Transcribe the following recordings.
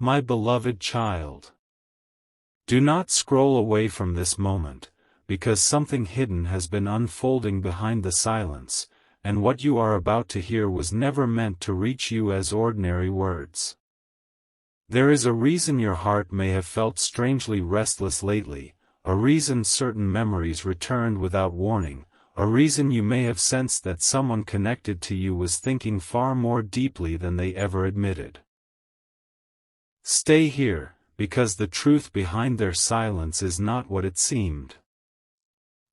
My beloved child. Do not scroll away from this moment, because something hidden has been unfolding behind the silence, and what you are about to hear was never meant to reach you as ordinary words. There is a reason your heart may have felt strangely restless lately, a reason certain memories returned without warning, a reason you may have sensed that someone connected to you was thinking far more deeply than they ever admitted. Stay here, because the truth behind their silence is not what it seemed.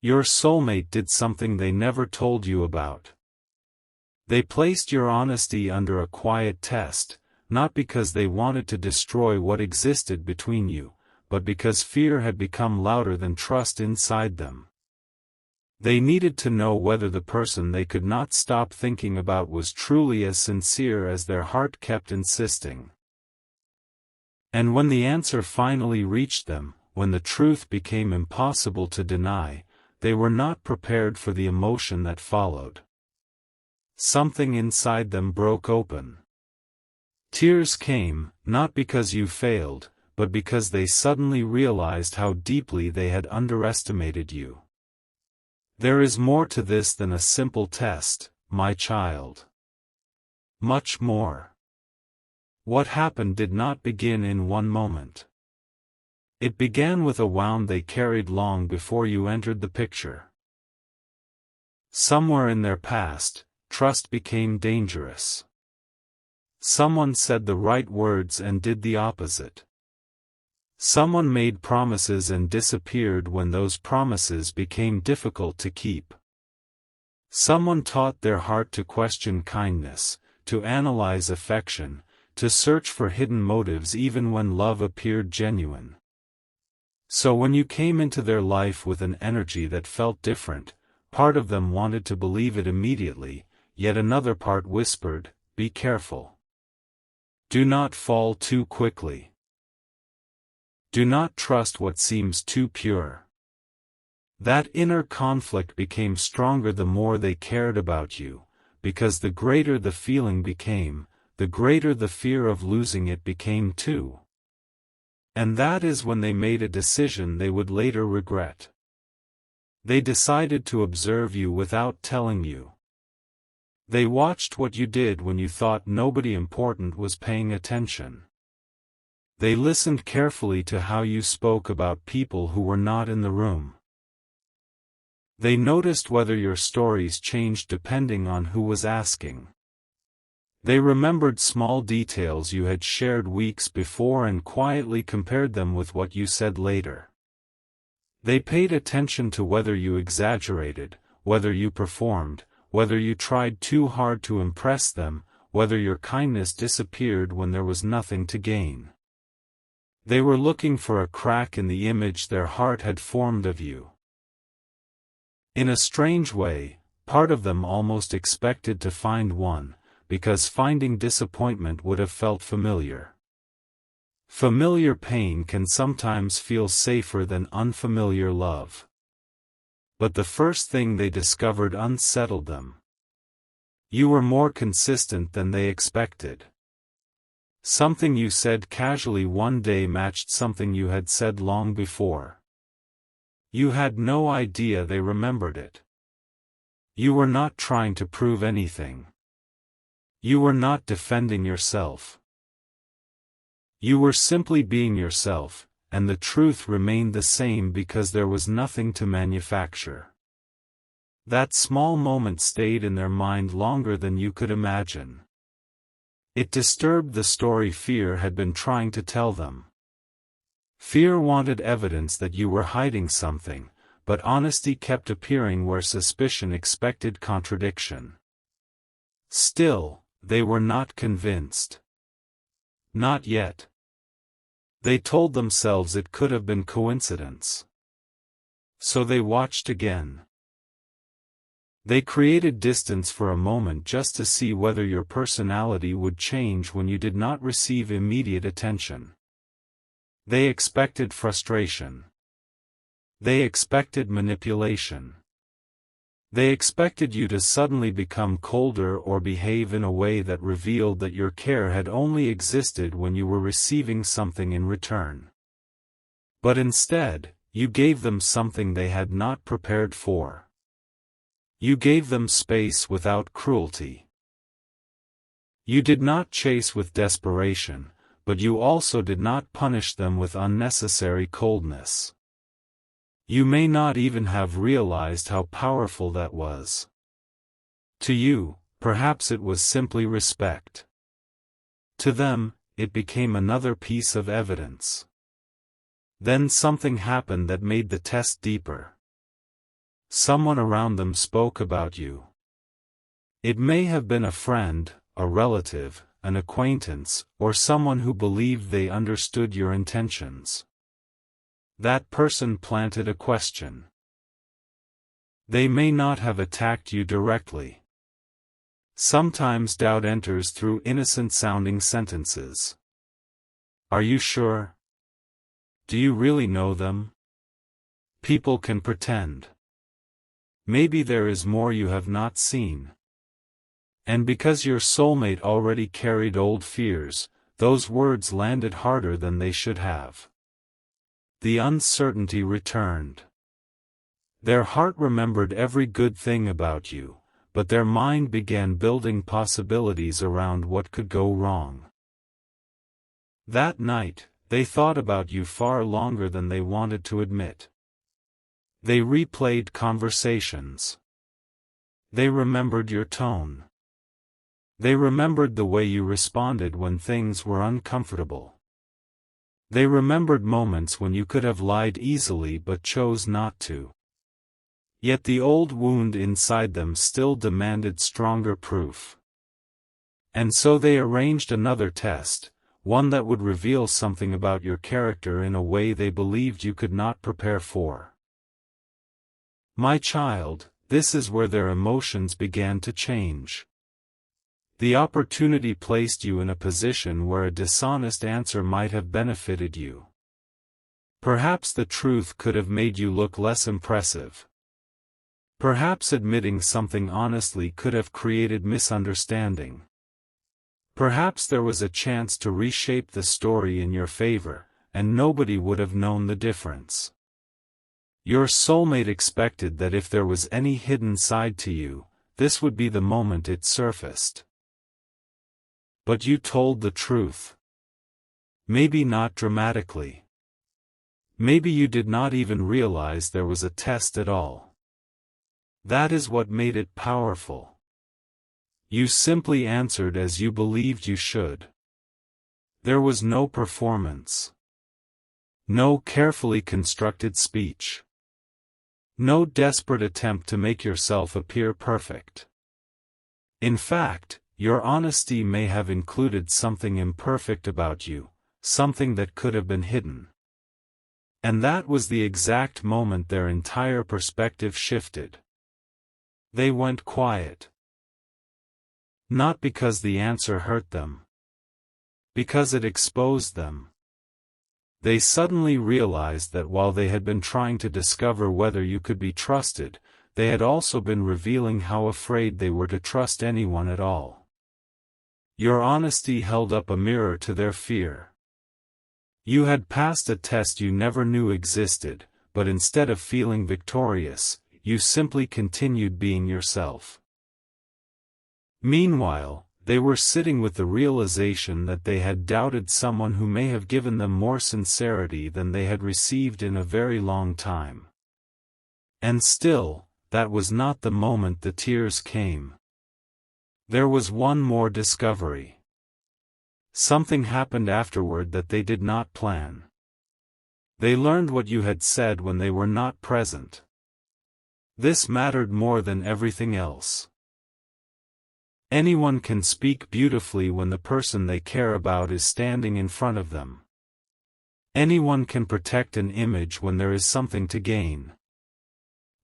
Your soulmate did something they never told you about. They placed your honesty under a quiet test, not because they wanted to destroy what existed between you, but because fear had become louder than trust inside them. They needed to know whether the person they could not stop thinking about was truly as sincere as their heart kept insisting. And when the answer finally reached them, when the truth became impossible to deny, they were not prepared for the emotion that followed. Something inside them broke open. Tears came, not because you failed, but because they suddenly realized how deeply they had underestimated you. There is more to this than a simple test, my child. Much more. What happened did not begin in one moment. It began with a wound they carried long before you entered the picture. Somewhere in their past, trust became dangerous. Someone said the right words and did the opposite. Someone made promises and disappeared when those promises became difficult to keep. Someone taught their heart to question kindness, to analyze affection, to search for hidden motives even when love appeared genuine. So when you came into their life with an energy that felt different, part of them wanted to believe it immediately, yet another part whispered, "Be careful. Do not fall too quickly. Do not trust what seems too pure." That inner conflict became stronger the more they cared about you, because the greater the feeling became, the greater the fear of losing it became too. And that is when they made a decision they would later regret. They decided to observe you without telling you. They watched what you did when you thought nobody important was paying attention. They listened carefully to how you spoke about people who were not in the room. They noticed whether your stories changed depending on who was asking. They remembered small details you had shared weeks before and quietly compared them with what you said later. They paid attention to whether you exaggerated, whether you performed, whether you tried too hard to impress them, whether your kindness disappeared when there was nothing to gain. They were looking for a crack in the image their heart had formed of you. In a strange way, part of them almost expected to find one, because finding disappointment would have felt familiar. Familiar pain can sometimes feel safer than unfamiliar love. But the first thing they discovered unsettled them. You were more consistent than they expected. Something you said casually one day matched something you had said long before. You had no idea they remembered it. You were not trying to prove anything. You were not defending yourself. You were simply being yourself, and the truth remained the same because there was nothing to manufacture. That small moment stayed in their mind longer than you could imagine. It disturbed the story fear had been trying to tell them. Fear wanted evidence that you were hiding something, but honesty kept appearing where suspicion expected contradiction. Still, they were not convinced. Not yet. They told themselves it could have been coincidence. So they watched again. They created distance for a moment just to see whether your personality would change when you did not receive immediate attention. They expected frustration. They expected manipulation. They expected you to suddenly become colder or behave in a way that revealed that your care had only existed when you were receiving something in return. But instead, you gave them something they had not prepared for. You gave them space without cruelty. You did not chase with desperation, but you also did not punish them with unnecessary coldness. You may not even have realized how powerful that was. To you, perhaps it was simply respect. To them, it became another piece of evidence. Then something happened that made the test deeper. Someone around them spoke about you. It may have been a friend, a relative, an acquaintance, or someone who believed they understood your intentions. That person planted a question. They may not have attacked you directly. Sometimes doubt enters through innocent-sounding sentences. Are you sure? Do you really know them? People can pretend. Maybe there is more you have not seen. And because your soulmate already carried old fears, those words landed harder than they should have. The uncertainty returned. Their heart remembered every good thing about you, but their mind began building possibilities around what could go wrong. That night, they thought about you far longer than they wanted to admit. They replayed conversations. They remembered your tone. They remembered the way you responded when things were uncomfortable. They remembered moments when you could have lied easily but chose not to. Yet the old wound inside them still demanded stronger proof. And so they arranged another test, one that would reveal something about your character in a way they believed you could not prepare for. My child, this is where their emotions began to change. The opportunity placed you in a position where a dishonest answer might have benefited you. Perhaps the truth could have made you look less impressive. Perhaps admitting something honestly could have created misunderstanding. Perhaps there was a chance to reshape the story in your favor, and nobody would have known the difference. Your soulmate expected that if there was any hidden side to you, this would be the moment it surfaced. But you told the truth. Maybe not dramatically. Maybe you did not even realize there was a test at all. That is what made it powerful. You simply answered as you believed you should. There was no performance. No carefully constructed speech. No desperate attempt to make yourself appear perfect. In fact, your honesty may have included something imperfect about you, something that could have been hidden. And that was the exact moment their entire perspective shifted. They went quiet. Not because the answer hurt them. Because it exposed them. They suddenly realized that while they had been trying to discover whether you could be trusted, they had also been revealing how afraid they were to trust anyone at all. Your honesty held up a mirror to their fear. You had passed a test you never knew existed, but instead of feeling victorious, you simply continued being yourself. Meanwhile, they were sitting with the realization that they had doubted someone who may have given them more sincerity than they had received in a very long time. And still, that was not the moment the tears came. There was one more discovery. Something happened afterward that they did not plan. They learned what you had said when they were not present. This mattered more than everything else. Anyone can speak beautifully when the person they care about is standing in front of them. Anyone can protect an image when there is something to gain.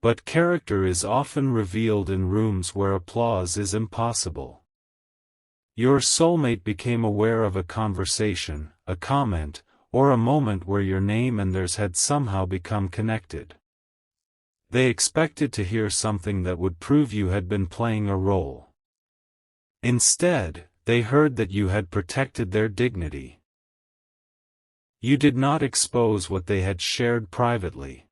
But character is often revealed in rooms where applause is impossible. Your soulmate became aware of a conversation, a comment, or a moment where your name and theirs had somehow become connected. They expected to hear something that would prove you had been playing a role. Instead, they heard that you had protected their dignity. You did not expose what they had shared privately.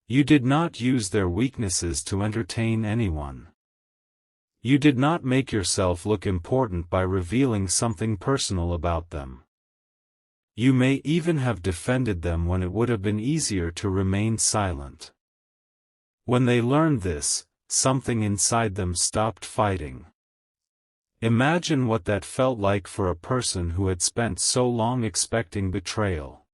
You did not use their weaknesses to entertain anyone. You did not make yourself look important by revealing something personal about them. You may even have defended them when it would have been easier to remain silent. When they learned this, something inside them stopped fighting. Imagine what that felt like for a person who had spent so long expecting betrayal.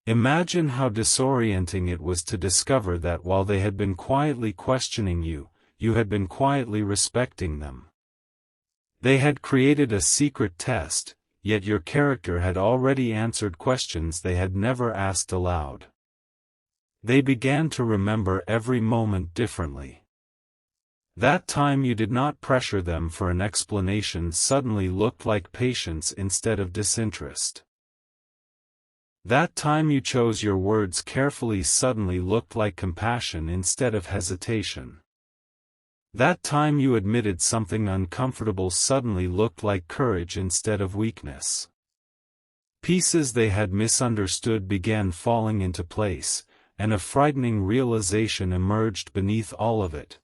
Imagine how disorienting it was to discover that while they had been quietly questioning you, you had been quietly respecting them. They had created a secret test, yet your character had already answered questions they had never asked aloud. They began to remember every moment differently. That time you did not pressure them for an explanation suddenly looked like patience instead of disinterest. That time you chose your words carefully suddenly looked like compassion instead of hesitation. That time you admitted something uncomfortable suddenly looked like courage instead of weakness. Pieces they had misunderstood began falling into place, and a frightening realization emerged beneath all of it.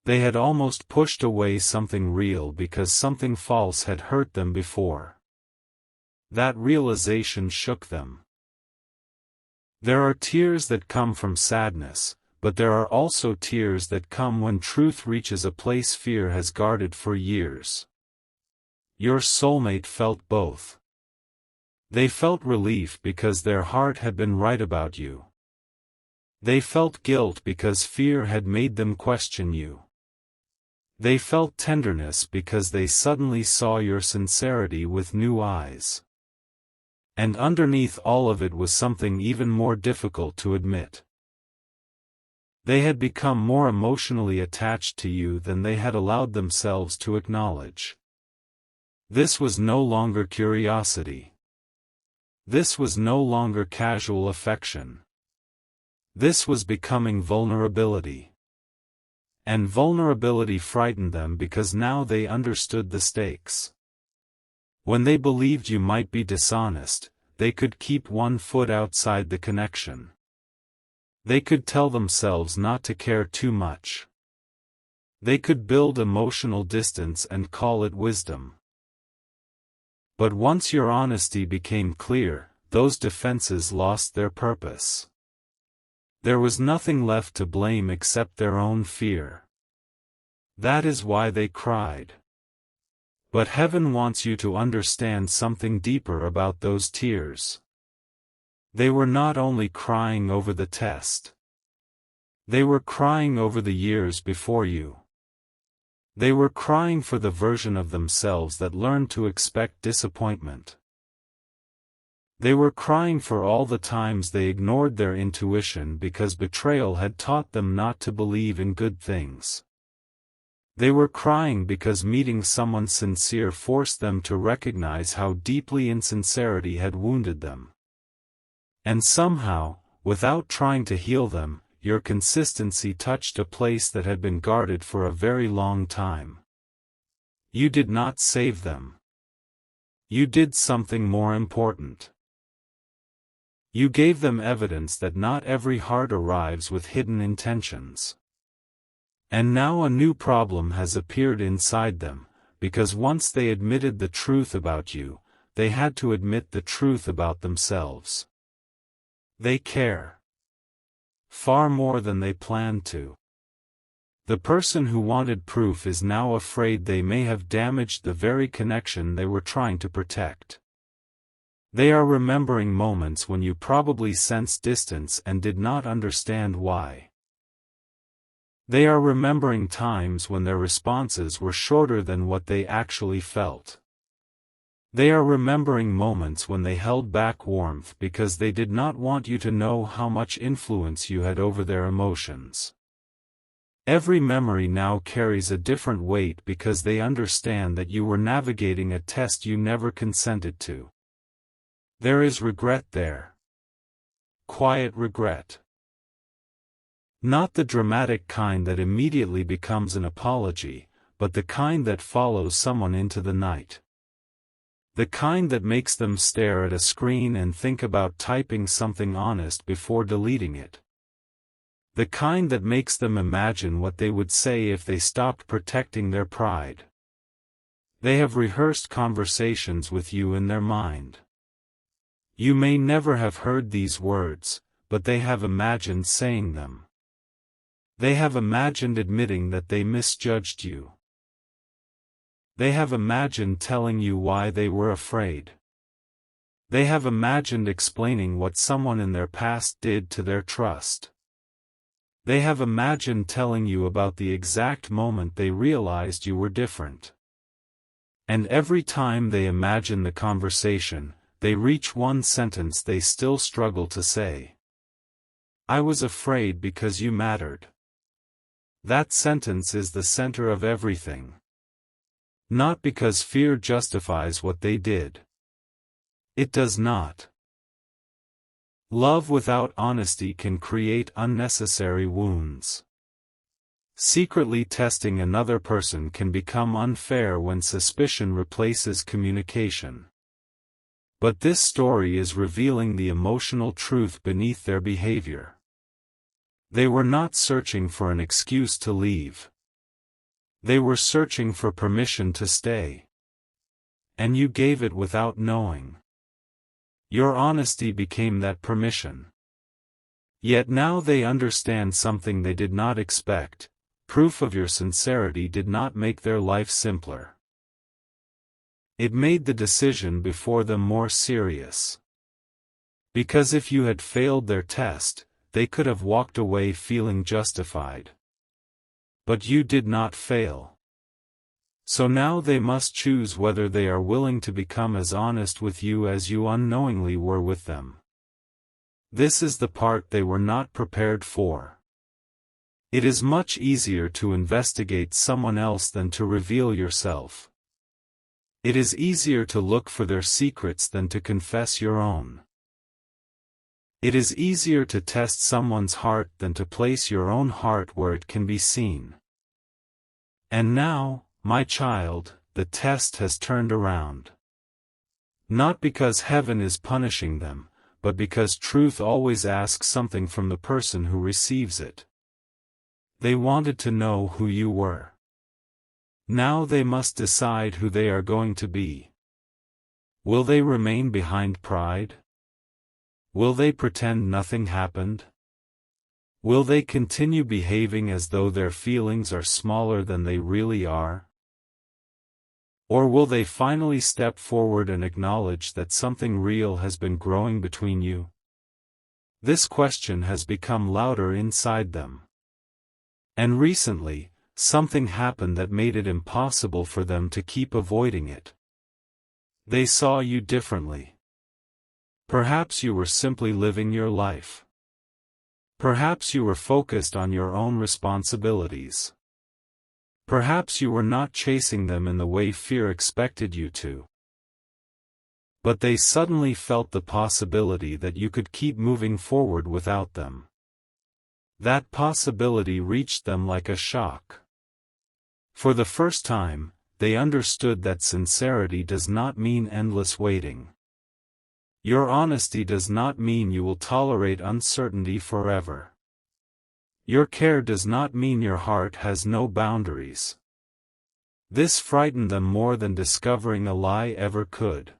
They had almost pushed away something real because something false had hurt them before. That realization shook them. There are tears that come from sadness, but there are also tears that come when truth reaches a place fear has guarded for years. Your soulmate felt both. They felt relief because their heart had been right about you. They felt guilt because fear had made them question you. They felt tenderness because they suddenly saw your sincerity with new eyes. And underneath all of it was something even more difficult to admit. They had become more emotionally attached to you than they had allowed themselves to acknowledge. This was no longer curiosity. This was no longer casual affection. This was becoming vulnerability. And vulnerability frightened them because now they understood the stakes. When they believed you might be dishonest, they could keep one foot outside the connection. They could tell themselves not to care too much. They could build emotional distance and call it wisdom. But once your honesty became clear, those defenses lost their purpose. There was nothing left to blame except their own fear. That is why they cried. But heaven wants you to understand something deeper about those tears. They were not only crying over the test. They were crying over the years before you. They were crying for the version of themselves that learned to expect disappointment. They were crying for all the times they ignored their intuition because betrayal had taught them not to believe in good things. They were crying because meeting someone sincere forced them to recognize how deeply insincerity had wounded them. And somehow, without trying to heal them, your consistency touched a place that had been guarded for a very long time. You did not save them. You did something more important. You gave them evidence that not every heart arrives with hidden intentions. And now a new problem has appeared inside them, because once they admitted the truth about you, they had to admit the truth about themselves. They care. Far more than they planned to. The person who wanted proof is now afraid they may have damaged the very connection they were trying to protect. They are remembering moments when you probably sensed distance and did not understand why. They are remembering times when their responses were shorter than what they actually felt. They are remembering moments when they held back warmth because they did not want you to know how much influence you had over their emotions. Every memory now carries a different weight because they understand that you were navigating a test you never consented to. There is regret there. Quiet regret. Not the dramatic kind that immediately becomes an apology, but the kind that follows someone into the night. The kind that makes them stare at a screen and think about typing something honest before deleting it. The kind that makes them imagine what they would say if they stopped protecting their pride. They have rehearsed conversations with you in their mind. You may never have heard these words, but they have imagined saying them. They have imagined admitting that they misjudged you. They have imagined telling you why they were afraid. They have imagined explaining what someone in their past did to their trust. They have imagined telling you about the exact moment they realized you were different. And every time they imagine the conversation, they reach one sentence they still struggle to say. I was afraid because you mattered. That sentence is the center of everything. Not because fear justifies what they did. It does not. Love without honesty can create unnecessary wounds. Secretly testing another person can become unfair when suspicion replaces communication. But this story is revealing the emotional truth beneath their behavior. They were not searching for an excuse to leave. They were searching for permission to stay. And you gave it without knowing. Your honesty became that permission. Yet now they understand something they did not expect. Proof of your sincerity did not make their life simpler. It made the decision before them more serious. Because if you had failed their test, they could have walked away feeling justified. But you did not fail. So now they must choose whether they are willing to become as honest with you as you unknowingly were with them. This is the part they were not prepared for. It is much easier to investigate someone else than to reveal yourself. It is easier to look for their secrets than to confess your own. It is easier to test someone's heart than to place your own heart where it can be seen. And now, my child, the test has turned around. Not because heaven is punishing them, but because truth always asks something from the person who receives it. They wanted to know who you were. Now they must decide who they are going to be. Will they remain behind pride? Will they pretend nothing happened? Will they continue behaving as though their feelings are smaller than they really are? Or will they finally step forward and acknowledge that something real has been growing between you? This question has become louder inside them. And recently, something happened that made it impossible for them to keep avoiding it. They saw you differently. Perhaps you were simply living your life. Perhaps you were focused on your own responsibilities. Perhaps you were not chasing them in the way fear expected you to. But they suddenly felt the possibility that you could keep moving forward without them. That possibility reached them like a shock. For the first time, they understood that sincerity does not mean endless waiting. Your honesty does not mean you will tolerate uncertainty forever. Your care does not mean your heart has no boundaries. This frightened them more than discovering a lie ever could.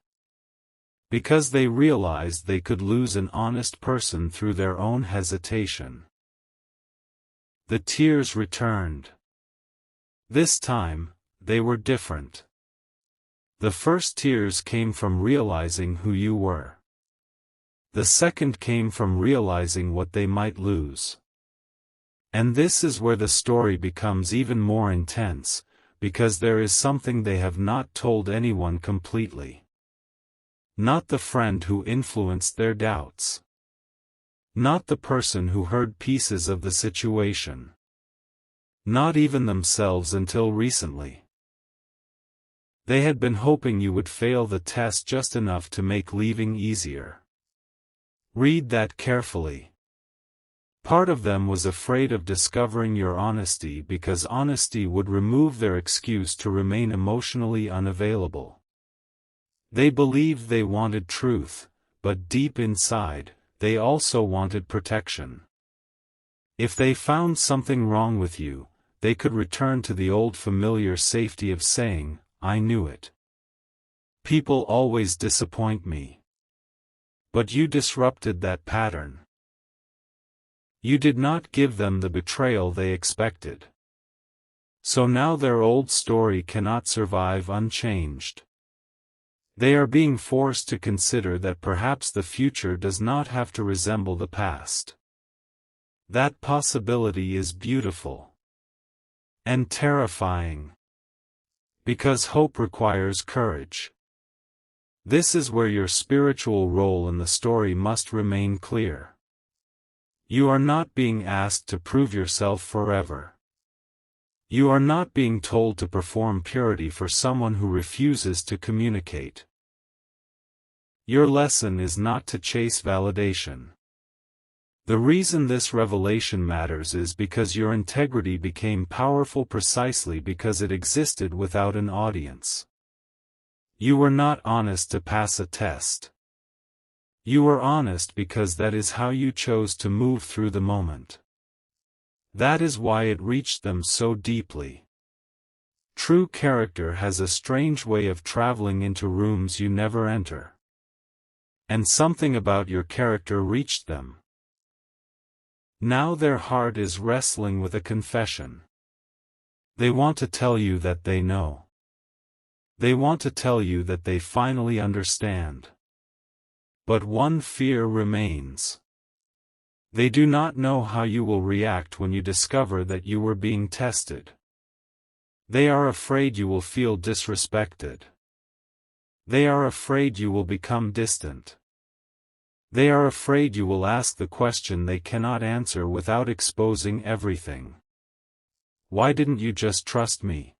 Because they realized they could lose an honest person through their own hesitation. The tears returned. This time, they were different. The first tears came from realizing who you were. The second came from realizing what they might lose. And this is where the story becomes even more intense, because there is something they have not told anyone completely. Not the friend who influenced their doubts. Not the person who heard pieces of the situation. Not even themselves until recently. They had been hoping you would fail the test just enough to make leaving easier. Read that carefully. Part of them was afraid of discovering your honesty because honesty would remove their excuse to remain emotionally unavailable. They believed they wanted truth, but deep inside, they also wanted protection. If they found something wrong with you, they could return to the old familiar safety of saying, "I knew it. People always disappoint me." But you disrupted that pattern. You did not give them the betrayal they expected. So now their old story cannot survive unchanged. They are being forced to consider that perhaps the future does not have to resemble the past. That possibility is beautiful. And terrifying. Because hope requires courage. This is where your spiritual role in the story must remain clear. You are not being asked to prove yourself forever. You are not being told to perform purity for someone who refuses to communicate. Your lesson is not to chase validation. The reason this revelation matters is because your integrity became powerful precisely because it existed without an audience. You were not honest to pass a test. You were honest because that is how you chose to move through the moment. That is why it reached them so deeply. True character has a strange way of traveling into rooms you never enter. And something about your character reached them. Now their heart is wrestling with a confession. They want to tell you that they know. They want to tell you that they finally understand. But one fear remains. They do not know how you will react when you discover that you were being tested. They are afraid you will feel disrespected. They are afraid you will become distant. They are afraid you will ask the question they cannot answer without exposing everything. Why didn't you just trust me?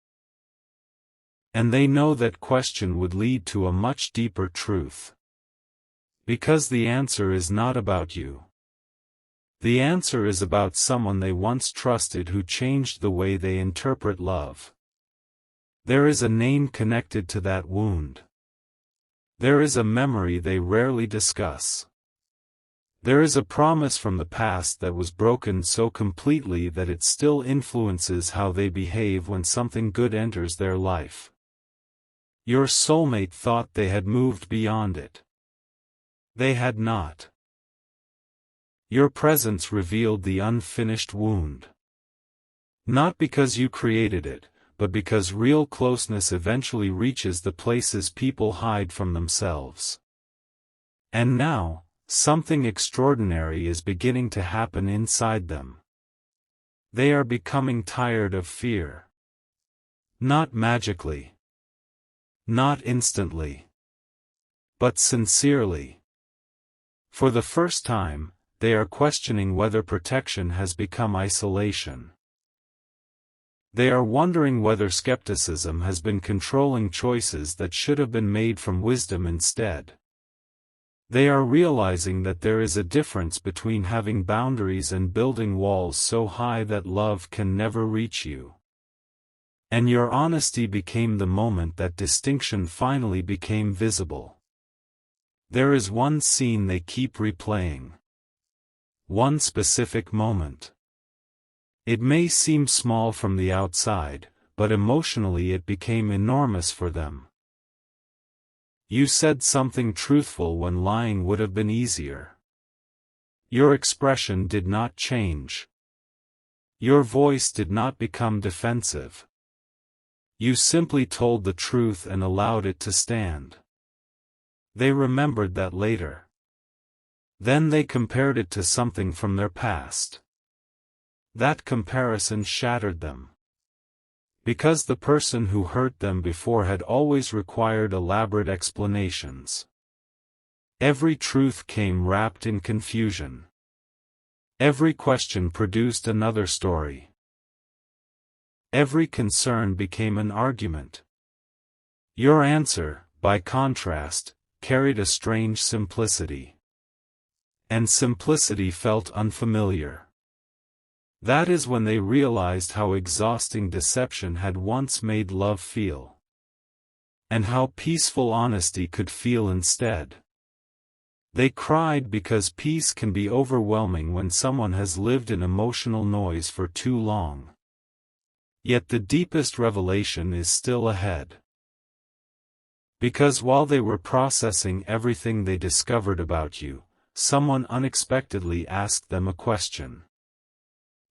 And they know that question would lead to a much deeper truth. Because the answer is not about you. The answer is about someone they once trusted who changed the way they interpret love. There is a name connected to that wound. There is a memory they rarely discuss. There is a promise from the past that was broken so completely that it still influences how they behave when something good enters their life. Your soulmate thought they had moved beyond it. They had not. Your presence revealed the unfinished wound. Not because you created it, but because real closeness eventually reaches the places people hide from themselves. And now, something extraordinary is beginning to happen inside them. They are becoming tired of fear. Not magically. Not instantly. But sincerely. For the first time, they are questioning whether protection has become isolation. They are wondering whether skepticism has been controlling choices that should have been made from wisdom instead. They are realizing that there is a difference between having boundaries and building walls so high that love can never reach you. And your honesty became the moment that distinction finally became visible. There is one scene they keep replaying. One specific moment. It may seem small from the outside, but emotionally it became enormous for them. You said something truthful when lying would have been easier. Your expression did not change. Your voice did not become defensive. You simply told the truth and allowed it to stand. They remembered that later. Then they compared it to something from their past. That comparison shattered them. Because the person who hurt them before had always required elaborate explanations. Every truth came wrapped in confusion. Every question produced another story. Every concern became an argument. Your answer, by contrast, carried a strange simplicity. And simplicity felt unfamiliar. That is when they realized how exhausting deception had once made love feel. And how peaceful honesty could feel instead. They cried because peace can be overwhelming when someone has lived in emotional noise for too long. Yet the deepest revelation is still ahead. Because while they were processing everything they discovered about you, someone unexpectedly asked them a question.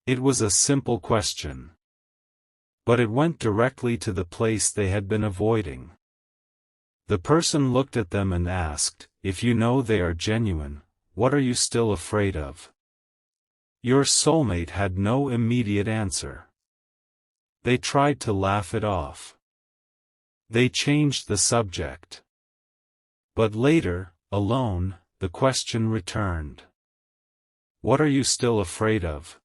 It was a simple question. But it went directly to the place they had been avoiding. The person looked at them and asked, "If you know they are genuine, what are you still afraid of?" Your soulmate had no immediate answer. They tried to laugh it off. They changed the subject. But later, alone, the question returned. What are you still afraid of?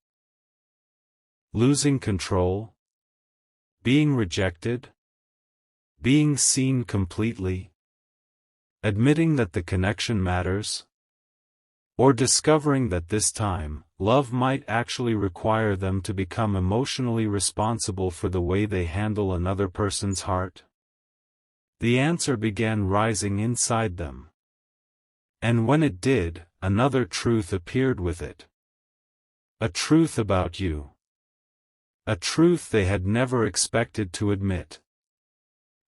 Losing control? Being rejected? Being seen completely? Admitting that the connection matters? Or discovering that this time, love might actually require them to become emotionally responsible for the way they handle another person's heart? The answer began rising inside them. And when it did, another truth appeared with it. A truth about you. A truth they had never expected to admit.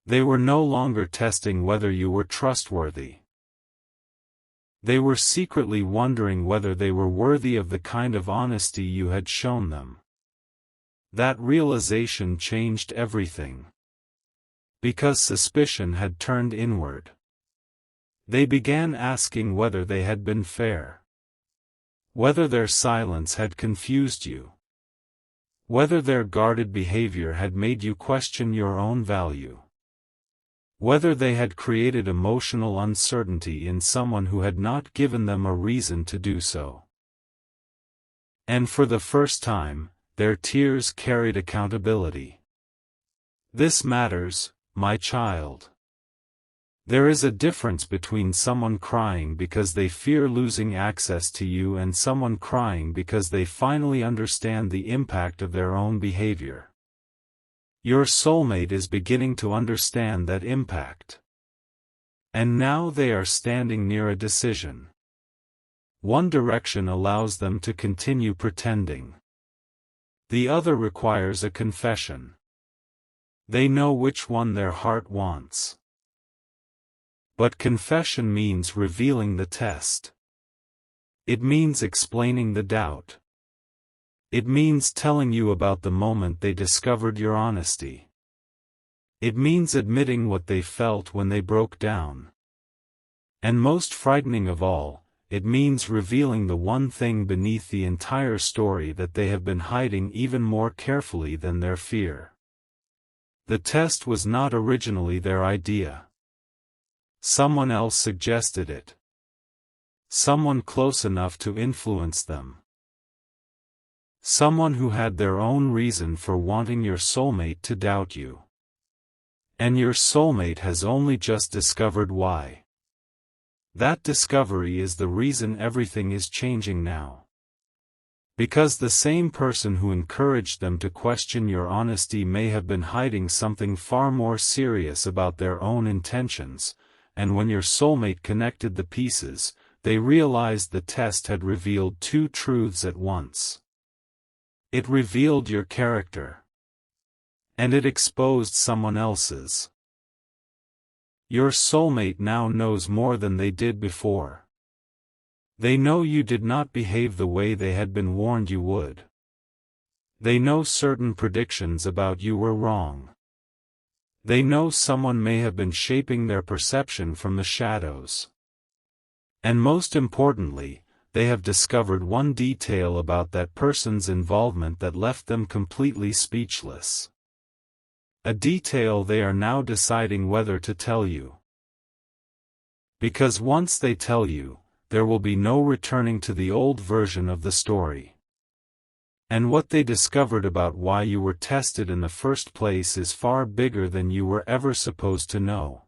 They were no longer testing whether you were trustworthy. They were secretly wondering whether they were worthy of the kind of honesty you had shown them. That realization changed everything. Because suspicion had turned inward. They began asking whether they had been fair. Whether their silence had confused you. Whether their guarded behavior had made you question your own value. Whether they had created emotional uncertainty in someone who had not given them a reason to do so. And for the first time, their tears carried accountability. This matters, my child. There is a difference between someone crying because they fear losing access to you and someone crying because they finally understand the impact of their own behavior. Your soulmate is beginning to understand that impact. And now they are standing near a decision. One direction allows them to continue pretending. The other requires a confession. They know which one their heart wants. But confession means revealing the test. It means explaining the doubt. It means telling you about the moment they discovered your honesty. It means admitting what they felt when they broke down. And most frightening of all, it means revealing the one thing beneath the entire story that they have been hiding even more carefully than their fear. The test was not originally their idea. Someone else suggested it. Someone close enough to influence them. Someone who had their own reason for wanting your soulmate to doubt you. And your soulmate has only just discovered why. That discovery is the reason everything is changing now. Because the same person who encouraged them to question your honesty may have been hiding something far more serious about their own intentions, and when your soulmate connected the pieces, they realized the test had revealed two truths at once. It revealed your character. And it exposed someone else's. Your soulmate now knows more than they did before. They know you did not behave the way they had been warned you would. They know certain predictions about you were wrong. They know someone may have been shaping their perception from the shadows. And most importantly, they have discovered one detail about that person's involvement that left them completely speechless. A detail they are now deciding whether to tell you. Because once they tell you, there will be no returning to the old version of the story. And what they discovered about why you were tested in the first place is far bigger than you were ever supposed to know.